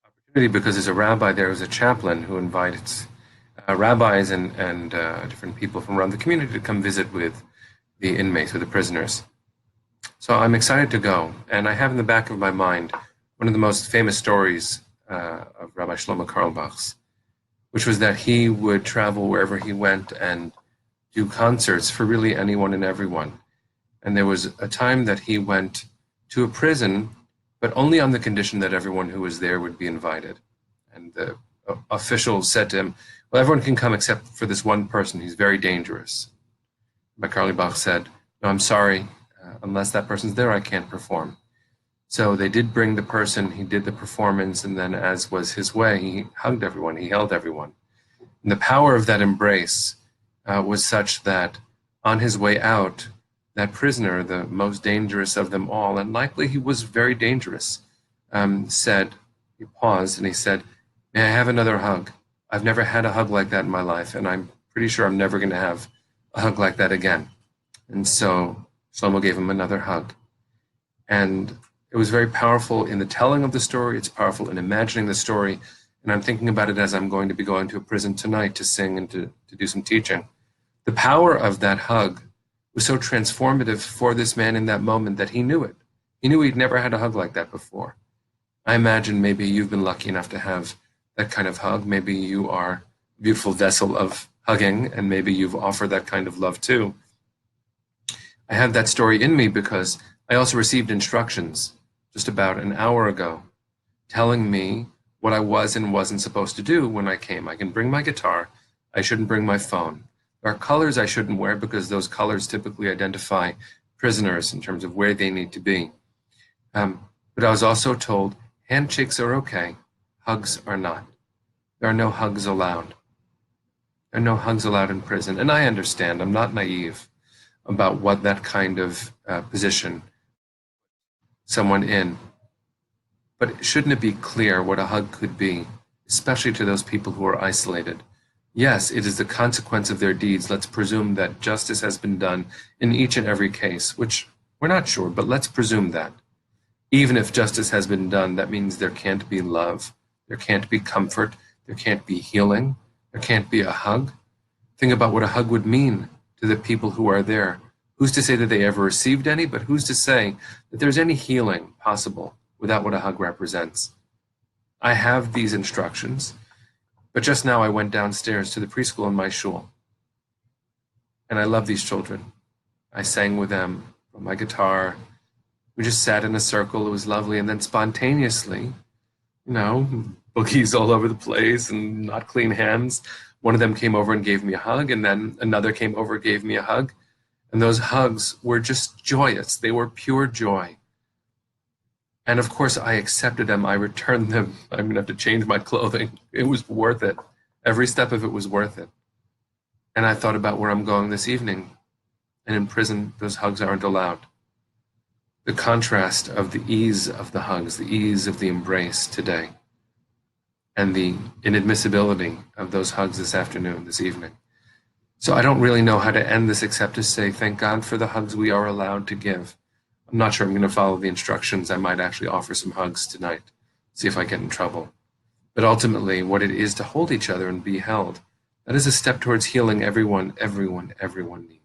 this opportunity because there's a rabbi there who's a chaplain who invites rabbis and different people from around the community to come visit with the inmates, with the prisoners. So I'm excited to go, and I have in the back of my mind one of the most famous stories of Rabbi Shlomo Carlebach's, which was that he would travel wherever he went and do concerts for really anyone and everyone. And there was a time that he went to a prison, but only on the condition that everyone who was there would be invited. And the officials said to him, well, everyone can come except for this one person. He's very dangerous. But Carlebach said, no, I'm sorry. Unless that person's there, I can't perform. So they did bring the person, he did the performance, and then as was his way, he hugged everyone, he held everyone. And the power of that embrace was such that on his way out, that prisoner, the most dangerous of them all, and likely he was very dangerous, said, he paused and he said, may I have another hug? I've never had a hug like that in my life, and I'm pretty sure I'm never going to have a hug like that again. And so Shlomo gave him another hug. And it was very powerful in the telling of the story. It's powerful in imagining the story. And I'm thinking about it as I'm going to be going to a prison tonight to sing and to do some teaching. The power of that hug was so transformative for this man in that moment that he knew it. He knew he'd never had a hug like that before. I imagine maybe you've been lucky enough to have that kind of hug. Maybe you are a beautiful vessel of hugging, and maybe you've offered that kind of love too. I have that story in me because I also received instructions just about an hour ago telling me what I was and wasn't supposed to do when I came. I can bring my guitar. I shouldn't bring my phone. There are colors I shouldn't wear because those colors typically identify prisoners in terms of where they need to be. But I was also told handshakes are okay, hugs are not. There are no hugs allowed. There are no hugs allowed in prison. And I understand, I'm not naive about what that kind of position someone in. But shouldn't it be clear what a hug could be, especially to those people who are isolated? Yes, it is the consequence of their deeds. Let's presume that justice has been done in each and every case, which we're not sure, but let's presume that. Even if justice has been done, that means there can't be love, there can't be comfort, there can't be healing, there can't be a hug. Think about what a hug would mean to the people who are there. Who's to say that they ever received any, but who's to say that there's any healing possible without what a hug represents? I have these instructions, but just now I went downstairs to the preschool in my shul. And I love these children. I sang with them on my guitar. We just sat in a circle, it was lovely, and then spontaneously, boogies all over the place and not clean hands. One of them came over and gave me a hug, and then another came over and gave me a hug. And those hugs were just joyous. They were pure joy. And of course, I accepted them. I returned them. I'm going to have to change my clothing. It was worth it. Every step of it was worth it. And I thought about where I'm going this evening. And in prison, those hugs aren't allowed. The contrast of the ease of the hugs, the ease of the embrace today, and the inadmissibility of those hugs this afternoon, this evening. So I don't really know how to end this except to say thank God for the hugs we are allowed to give. I'm not sure I'm going to follow the instructions. I might actually offer some hugs tonight, see if I get in trouble. But ultimately, what it is to hold each other and be held, that is a step towards healing everyone needs.